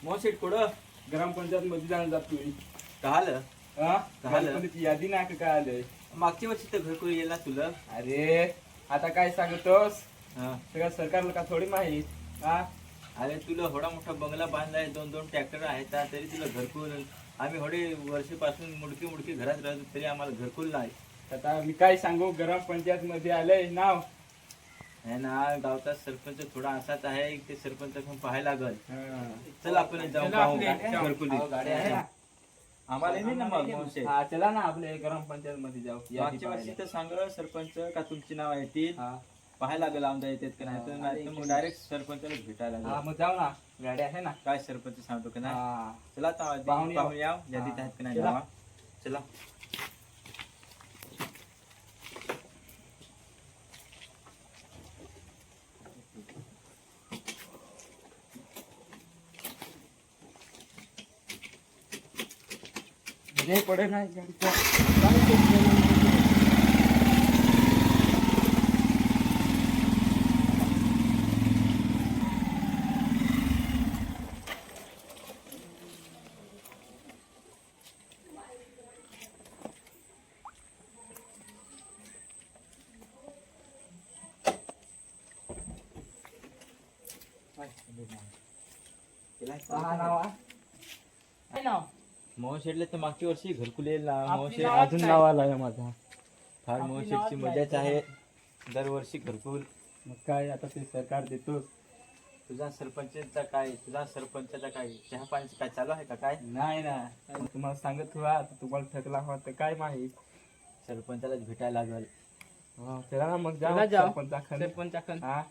मोशेट कुठं ग्रामपंचायत मध्ये जाणं जात तुम्ही झालं यादी नाही का काय आलंय मागच्या वर्षी तर घरकुल येईल ना तुला. अरे आता काय सांगतोस हा सगळं सरकारला का थोडी माहित हा अरे तुला होडा मोठा बंगला बांधलाय 2-2 ट्रॅक्टर आहेत तरी तुला घरकुल. आम्ही होडे वर्षापासून मुडकी घरात राहतो तरी आम्हाला घरकुल नाही. आता मी काय सांगू ग्रामपंचायत मध्ये आलंय नाव आहे ना गावचा सरपंच थोडा असाच आहे ते सरपंच पण पाहायला लागल. हा. चल आपण जाऊन चला पाहू आपले. घरकुली. हो, गाडी आहे ना. आम्हाला नाही ना मग मोशेट. हा चला ना आपले ग्रामपंचायत मध्ये जाऊ मागच्या वर्षी तर सांग सरपंच का तुमची नाव येतील हा पाहायला लागेल आमच्या येतात का नाही तर नाही तर मग डायरेक्ट सरपंचाला भेटायला हा, लागेल. मग जाऊ ना गाडी आहे ना काय सरपंच सांगतो का नाही. हा चला आता पाहून येऊ. पाहून या यादीत आहेत का नाही चला. नावा. चला म्हणजे पडे नाही गाडीचा हा नाव आहे नाव मोहशेडले तर मागच्या वर्षी घरकुल येईल ना. आपली मोहशेड नावात अजून काय? नाव आलाय माझा. फार आपली मोहशेडची नावात मजाच काय? आहे दरवर्षी घरकुल. मग काय आता ते सरकार देतो तुझा सरपंचाचा काय चहा पाण्याचं काय चालू आहे का काय. नाही ना तुम्हाला सांगत हुआ आता तुम्हाला ठकला हवा तर काय माहित सरपंचालाच भेटायला लागल. चला ना मग चला जाऊ जाऊ. सरपंचाकडे हा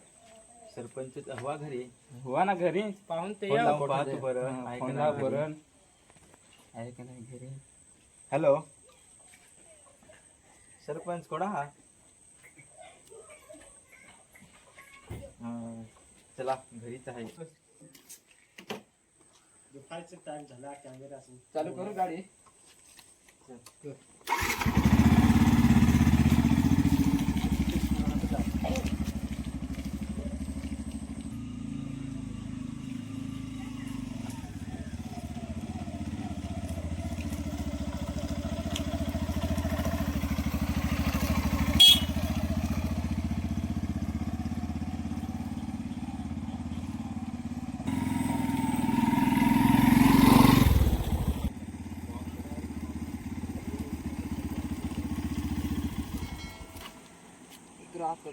सरपंच हवा घरी हुआ ना घरी पाहून ते फोन या. लावून पाहतो बरं आहे का फोन नाही लाव घरी. बरं आहे का नाही घरी हॅलो सरपंच कोणा हा. हा, चला घरीच आहे. चालू करू गाडी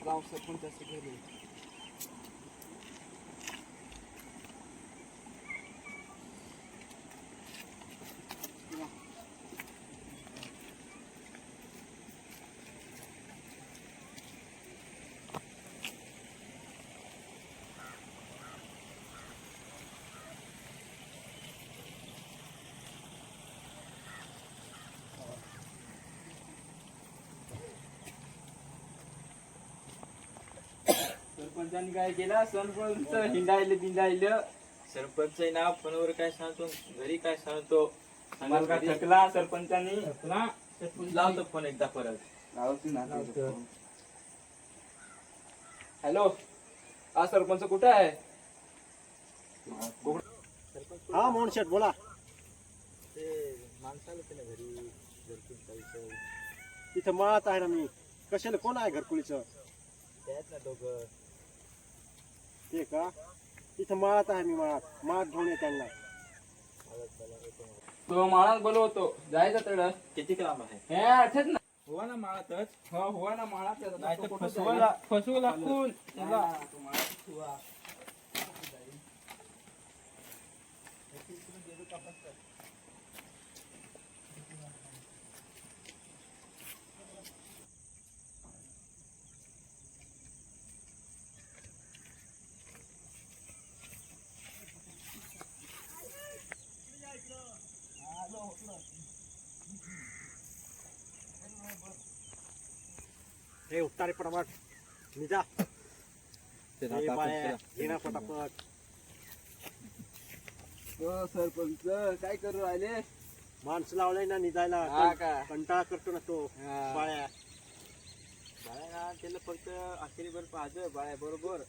गाव सरपंचाचं घरी सरपंचाने काय केलं सरपंच हिंडायलं सरपंच आहे ना फोनवर काय सांगतो घरी काय सांगतो. मला काय ठकला सरपंचानी लावतो फोन एकदा परत. हॅलो हा सरपंच कुठे आहे हा मोहन शेठ बोला. ते माणसाला त्याला घरी घरकुल पैसे तिथं मळात आहे ना मी. कशाला कोण आहे घरकुलीचं त्यात ना दोघं. ते का तिथं मळात आहे मी माळात घेऊन ये त्यांना. तो माळात बोलवतो जायचं तड किती लांब आहे. हे आठच ना हुआ ना माळातच. हो हुआ ना माळात नाही तर फसवू लागून त्याला हे उत्तारे पटापट निजा. हे बाया, ये ना पटापट. हो सरपंच काय करू राहिले माणसं लावलंय ना निजायला. हा का? कंटाळा करतो ना तो हा. बाळ्या. बाळा त्याला फक्त आखरीभर पाहतो बाळ्या बरोबर.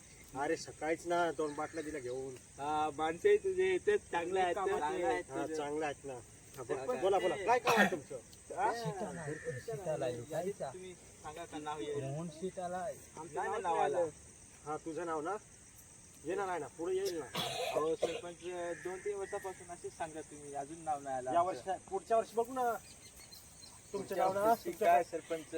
अरे सकाळीच ना 2 बाटल्या दिल्या घेऊन. माणसे तुझे इथेच चांगले आहेत हा, चांगलं आहेत ना. हा, बोला बोला काय काम आहे तुमचं? तुम्ही सांगा का नाव येईल. आमचं नाही नाव आलं. हा तुझं नाव ना येणार आहे ना पुढे येईल ना. हो सरपंच 2-3 वर्षापासून असेच सांगा तुम्ही, अजून नाव नाही आलं या आमचं. वर्षी पुढच्या वर्षी बघू ना. तुमचं नाव ना वर्षी काय सरपंच.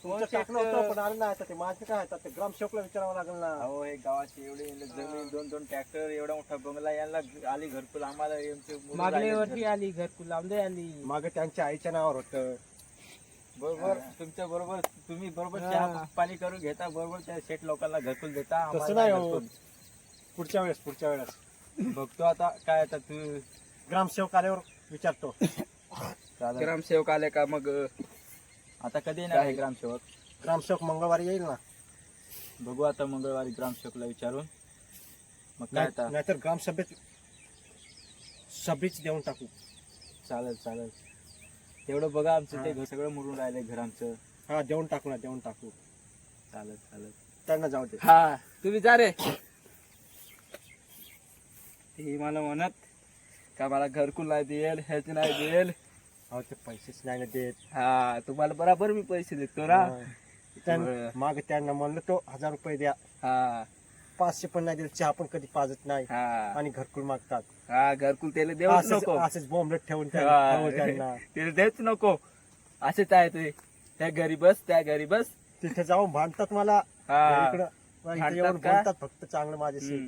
तुमचं टाकणं होतं पण आलं नाही. आता ते माझं काय आहे, ते ग्रामसेवकला विचारावं लागेल ना. अहो हे गावाची एवढी जमीन 2-2 ट्रॅक्टर एवढा मोठा बंगला यांना आली घरकुल आम्हाला यांचे मुलं मागल्या राहिले वर्षी घर. आली घरकुल आमदार आली. मागे त्यांच्या आईच्या नावावर होतं. बरोबर तुमच्या बरोबर तुम्ही बरोबर चहा पाणी करून घेता, बरोबर त्या शेठ लोकांना घरकुल देता, तसं आम्हाला नाही नाही हो. घरकुल. पुढच्या वेळेस बघतो आता काय आता तू ग्रामसेवक आल्यावर विचारतो. चालेल. ग्रामसेवक आले का मग आता कधी येणार आहे ग्रामसेवक. ग्रामसेवक मंगळवारी येईल ना. बघू आता मंगळवारी ग्रामसेवकला विचारून मग काय आता. नाहीतर ग्रामसभेत सभेच देऊन टाकू. चालेल चालेल तेवढं बघा आमचं ते घर सगळं मुरून राहिलंय घर आमचं. हा देऊन टाकू ना देऊन टाकू. चालेल चालेल त्यांना जाऊ दे. हा तुम्ही जा रे. ते मला म्हणत का मला घरकुल नाही देईल, ह्याच नाही देईल. अहो ते पैसेच नाही ना देत. हा तुम्हाला बराबर मी पैसे देतो ना. मागे त्यांना म्हणलं तो 1000 रुपये द्या. हा 500 पण नाही दिले. चहा पण कधी पाजत नाही हा आणि घरकुल मागतात. हा घरकुल त्याला देऊच नको. असंच बॉम्बलेट ठेवून हा. त्यांना त्याला देऊच नको. असेच आहे ते. त्या घरी बस त्या घरी बस. तिथे जाऊन भांडतात मला. हा इकडं भांडतात येऊन का? बोलतात फक्त चांगलं माझ्याशी.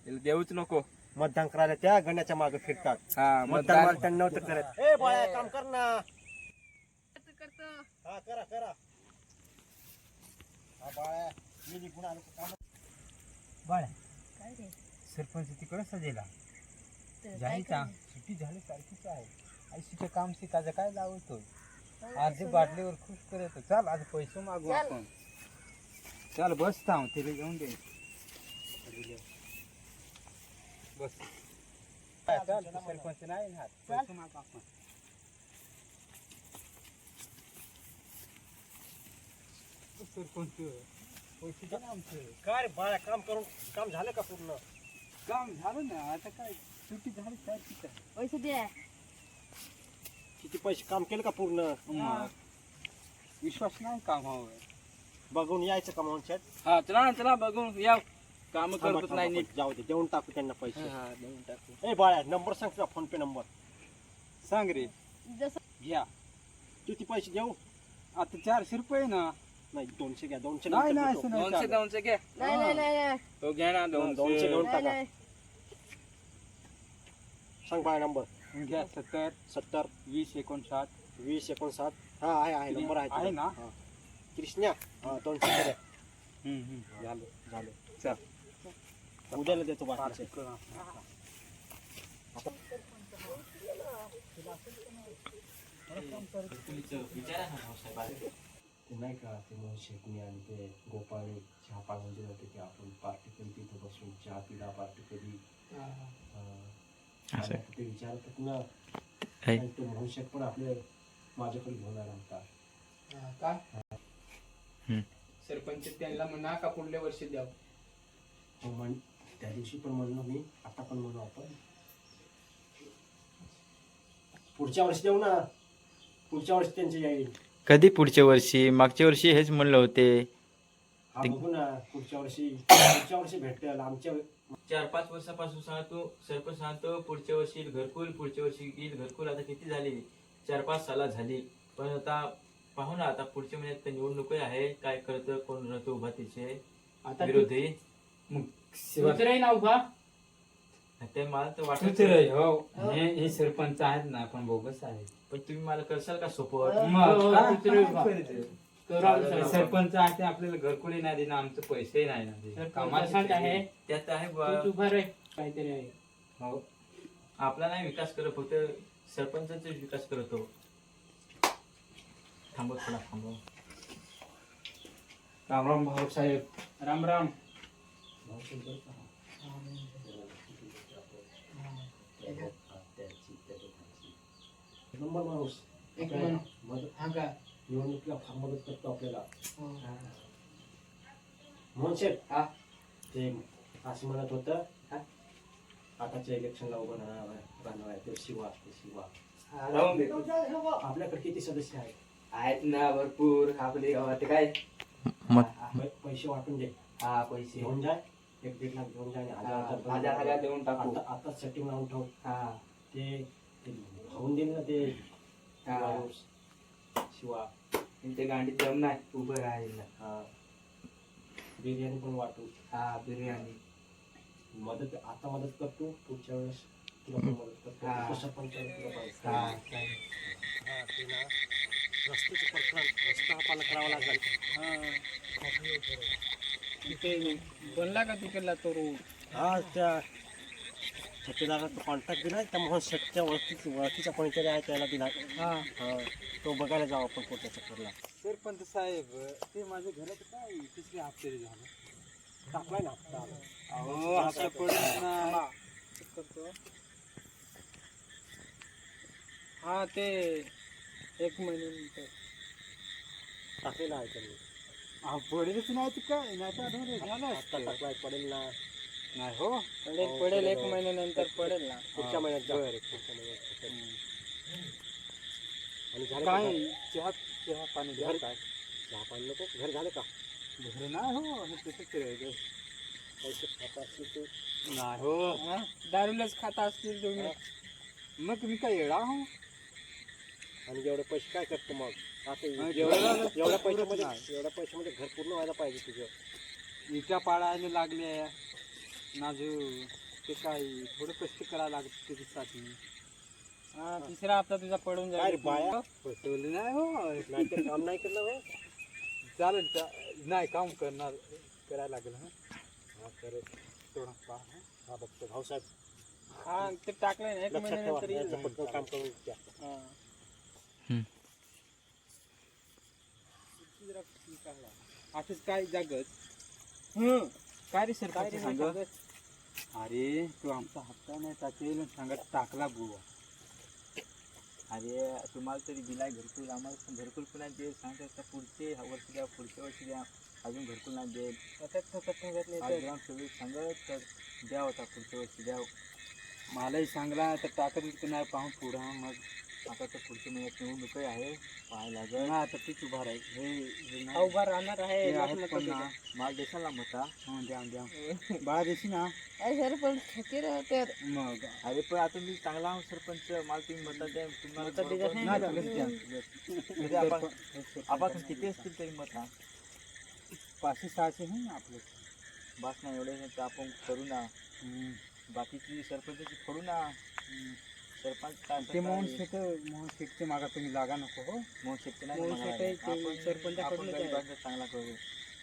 त्याला देऊच नको. मतदान करायला त्या गण्याच्या मागे फिरतात. हा मतदान मला त्यांना नव्हतं करत. ए बाळा काम कर ना. हा करा करा. हा बाळा मी निघून आलो काम. बाळ्या सरपंच तिकडे सजेला जायचा सुट्टी झाली सारखीच आहे. आयशीचं काम शिकायचं काय लावतो. अर्धी बाटलीवर खुश करतो. चाल आज पैसे मागू आपण. चाल बस थांब तिला घेऊन दे. बस चाल सरपंच नाही ना पैसे मागू आपण. सरपंच पैसे दे ना आमचं. काय रे बाळा काम झालं का पूर्ण? काम झालं ना आता काय सुट्टी झाली सारखीच आहे. पैसे द्या. किती पैसे काम केलं का पूर्ण? मग विश्वास नाही कामावर. बघून यायचं का म्हणून हा चला ना चला बघून या. काम करत नाही नीट. जाऊ दे देऊन टाकू त्यांना पैसे. हा देऊन टाकू. ए बाळा नंबर सांग तुझा फोन पे नंबर. सांग रे. जसं घ्या किती पैसे देऊ? आता 400 रुपये ना. नाही 200 घ्या. 200 नाही नंतर नाही देतो. असं नाही 200 घ्या. नाही नाही नाही नाही तो घ्या ना 200 200 घेऊन नाही, टाका. नाही. सांग बाळा नंबर. घ्या 70 70 20 59. 20 59. हा आहे नंबर आहे आहे ना? हा. कृष्णा हा 200 द्या. झालं. झालं. चल उद्याला देतो बाकीचे. ते नाही का ते मोहन शेखनी आणि ते गोपाळ चहा पाळून दिले होते की आपण पार्टी केली तिथे बसून चहा पिला पार्टी केली. ते विचारतात ना. आणि तो मोहन शेख पण आपले माझ्याकडे घेऊन आला होता. काय सरपंच त्यांना म्हणा का पुढल्या वर्षी द्याव. त्या दिवशी पण म्हणलो मी आता पण म्हणू आपण पुढच्या वर्षी देऊ ना. पुढच्या वर्षी त्यांचे येईल. कधी पुढच्या वर्षी मागच्या वर्षी हेच म्हणलं होते. हा बघू ना पुढच्या वर्षी भेटेल. आमच्या 4-5 वर्षापासून सांगतो सरपंच सांगतो पुढच्या वर्षी येईल घरकुल, पुढच्या वर्षी येईल घरकुल. आता किती झाली 4-5 साला झाली. पण आता पाहू ना आता पुढच्या महिन्यात निवडणूक आहे. काय करतं कोण राहतो उभा तिचे विरोधी. ना उभा ते मला तर वाटत हो हे सरपंच आहेत ना आपण बोगस आहेत. पण तुम्ही मला करसाल का सपोर्ट. सरपंच आहे आपल्याला घरकुली नाही देणं आमचं पैसे नाही ना कामाचं आहे. त्यात आहे काहीतरी आहे. हो आपला नाही विकास करत फक्त सरपंचाचा विकास करतो. थांबव थोडा थांबव. राम राम भाऊ साहेब. राम राम. नंबर माणूस एक निवडणुकीला फार मदत करतो आपल्याला. मोहन शेठ ते असं म्हणत होतं आताच्या इलेक्शनला उभं राहणार आहे तो शिवा. राहून दे. आपल्याकडे किती सदस्य आहेत ना भरपूर आपले गावात काय पैसे वाटून दे. पैसे घेऊन जाय 1-1.5 लाख घेऊन जाय आणि हजार देऊन टाकू. आता सेटिंग लावून ठेव. ते होऊन देईल ना ते माणूस शिवा. ते गाडीत जाऊन नाही उभं राहील. बिर्याणी पण वाटू. बिर्याणी आता मदत करतो पुढच्या वेळेस तुला पण मदत करतो. सरपंचाला तुला रस्त्याचं रस्ता पालन करावा लागेल. तिथे बनला का तिकडला तो रोड? त्या ठेकेदाराचा कॉन्ट्रॅक्ट दिला त्या मोहन शेठच्या ओळखीचा कोणीतरी आहे त्याला दिला. तो बघायला जाऊ आपण पुढच्या चक्करला. सरपंच साहेब ते माझ्या घरात काय तिसरी हप्ते झालं टाकलाय ना हप्ता. असं पडेल ना करतो. ते 1 महिन्यानंतर टाकलेला आहे त्यांनी. पडेलच नाही काय नाही हप्ता टाकलाय पडेल ना. नाही हो पडेल 1 महिन्यानंतर पडेल ना. पुढच्या महिन्यात पुढच्या महिन्यात. आणि झालं काय चहा पाणी द्या काय? चहा पाणी नको. घर झालं का? घर नाही हो हे तसंच राहिलं. पैसे खाता असतील तू नाही हो दारूलाच खाता असतील तुम्ही. मग तुम्ही काय येडा हो? आणि एवढे पैसे काय करतो मग? आता एवढ्या पैशामध्ये घर पूर्ण व्हायला पाहिजे तुझं. इटा पाडायला लागले नाजू ते काय थोडं कष्ट करायला लागत त्याच्यासाठी. तिसरा हप्ता तुझा पडून जाईल. बाया फसवलं नाही हो. नाहीतर काम नाही केलं हो. चालेल नाही काम करायला लागेल. थोडा बघतो भाऊसाहेब ते टाकलंय ना 1 लक्षात ठेवा. महिन्यानंतर येईल. याचं पटकन काम करून द्या. असंच काय जागत काय रे सर काय सांगत? अरे तू आमचा हप्ता नाही टाकेल सांगत टाकला बुवा. अरे तुम्हाला तरी दिलाय घरकुल, आम्हाला पण घरकुल पण नाही दे. सांगतात पुढचे वर्षी द्या, पुढच्या वर्षी द्या, अजून घरकुल नाही देत. ग्रामसेवक सांगत तर द्या होता पुढच्या वर्षी द्या. मलाही सांगला तर टाकत नाही पाहून पुढं. मग आता तर पुढच्या महिन्यात निवडणूक आहे पाहायला लागेल. आता तीच उभा राहील. उभा राहणार आहे माल देशाला मता द्या बाळा देशी ना मग. अरे पण आता मी चांगला आहो सरपंच, मला तुम्ही मता द्या. आपण किती असतील तरी मता 500-600 आहे ना आपलं. बस ना एवढे तर आपण करू ना. बाकीची सरपंचाची फोडू ना. सरपंच ते मोहन शेठचे मागा तुम्ही लागा नको हो. मोहन शेठ सरपंच चांगला करू.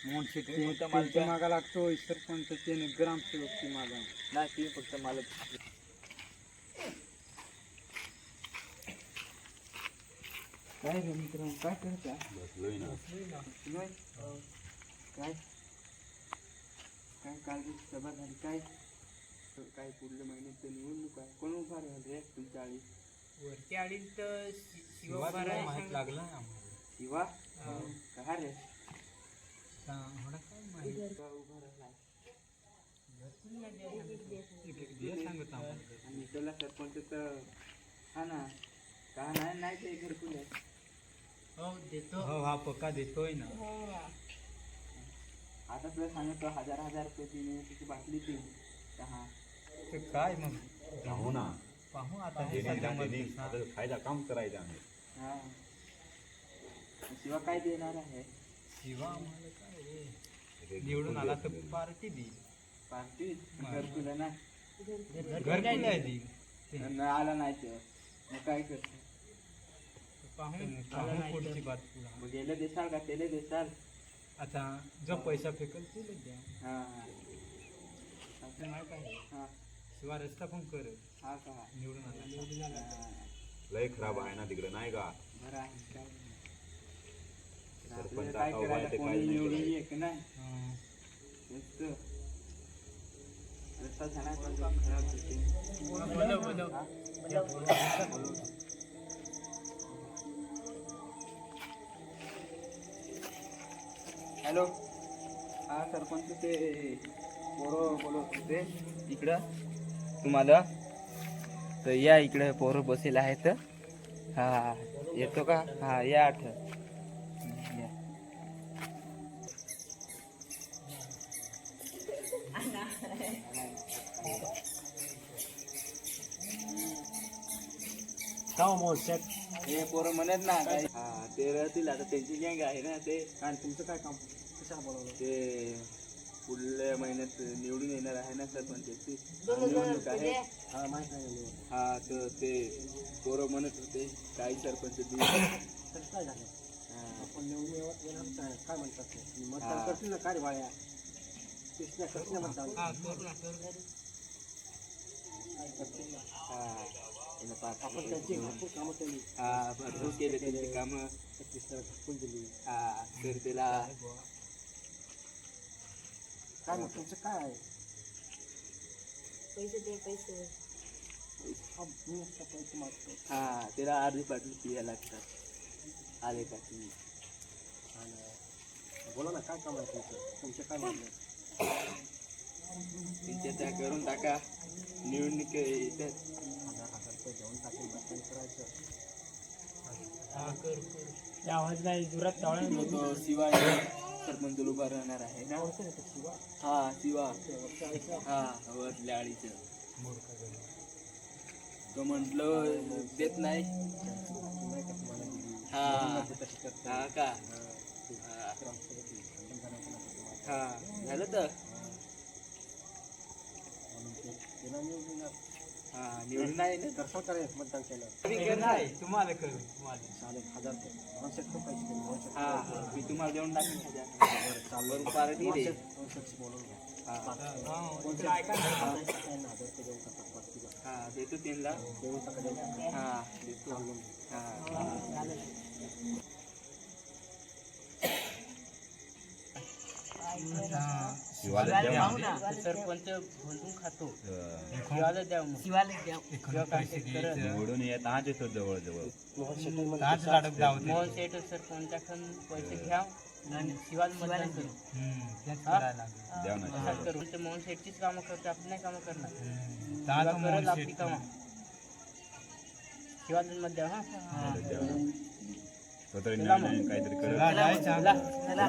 मोहन शेठचे मागा लागतो सरपंचचे ग्रामसेवकची मागा नाही. ती फक्त मला काय रे मित्र काय करता? काय काय काल सभा झाली काय काय पुढल्या महिन्यात निवडणूक आहे. कोण उभा राहील रे तुमच्या आळी? वरच्या आळी तर शिवा माहित लागला आम्हाला. शिवा काय रे उभा राहिला आणि त्याला सरपंच तर हा ना का नाही ते घरकुल आहे. हो देतो. हा पक्का देतोय ना. आता तुला सांगतो 1000 रुपये दिले तिची बाटली ती काय मग पाहू ना. पाहू आता फायदा काम करायचं आम्ही. शिवा काय देणार आहे? शिवा आम्हाला काय निवडून आला तर पार्टी देईल. पार्टी घरकुल ना घरकुल देईल. आला नाही ते मग काय करतो? पाहून पुढची बात गेले देसाल का तेले देसाल. आता जो पैसा फेकल ते द्या. असं नाही काय शिवाय रस्ता पण कर. हा का निवडून आला लय खराब आहे ना तिकडे नाही का? बरं आहे काय सरपंच काय आता उभा आहे करायला ते कोणी काही नाही निवडून करायचं. एक नाही रस्ता झाला पण तो खराब होते. हॅलो, हा सरपंच ते पोरं बोलत होते इकडं तुम्हाला, तर या इकडे पोरं बसेल आहेत. हा येतो का? हा या आठ या. का हो मोहन शेठ? हे पोरं म्हणत ना काय, हा ते राहतील आता, त्यांची गँग आहे ना ते. काय तुमचं काय काम, कशाला बोलावलं? ते पुढल्या महिन्यात निवडून येणार आहे ना सरपंचाची निवडणूक आहे. हा माहित नाही मला. हा तर ते पोरं म्हणत होते काही सरपंच तर काय झालं? आपण निवडून येणार काय काय म्हणतात ते? मतदान करतील ना काय रे बाळ्या? कृष्णा करतील ना मतदान? काय करतील ना? आपण त्यांची भरपूर कामं केली. भरपूर केले त्यांची कामं. कृष्णाला घरकुल दिली. तर त्याला काय मग तुमचं काय आहे? पैसे दे पैसे. हा, मी आता पैसे मागतो. त्याला अर्धी पाठी पिया लागतात आले का तुम्ही. आणि बोला ना काय काम आहे तुमचं? तुमचं काय मागणं? त्यांच्या त्या करून टाका, निवडणूक येतात. 1000 रुपये घेऊन टाकून मतदान करायचं. आवाज नाही जोरात तो शिवा सरपंच उभा राहणार आहे ना. ओळखतं का ते शिवा? हा शिवा, ते वरच्या आळीचा? वरल्या आळीचं. तो म्हटलं देत नाही. नाही का तुम्हाला दिली? हा तशी करते. हा का. ते ग्रामसेवक आहे. खंडन करायचं ना तुम्हाला. हा झालं तर. म्हणून ते त्याला निवडून येणार. निवडून नाही ना. तर सरकार मतदान केलं. तुम्हाला करू तुम्हाला. चालेल 1000 रुपये. दोनशे रुपये पैसे दिले. दोनशे मी तुम्हाला देऊन टाकेन. बरं, चालेल. वरून पार्टी दे. दोनशेची बोलून घ्या. ऐका ना. 1000 रुपये देऊन टाका पार्टीला. देतो त्यांना. देऊन टाका, देऊन टाका. देतो. चालून घ्या. शिवाला द्या सरपंच म्हणून खातो. निवडून येत आज येतो जवळ जवळ. मोहन शेट्टी मोहन शेठ सरपंचाकडून पैसे घ्या आणि शिवाज मतदान करू. द्या ना असं करू. ते मोहन शेठचीच कामं करतो, आपण नाही कामं करणार. शिवा करेल आपली कामं. शिवाज मध्ये हा स्वतः काहीतरी करत. चला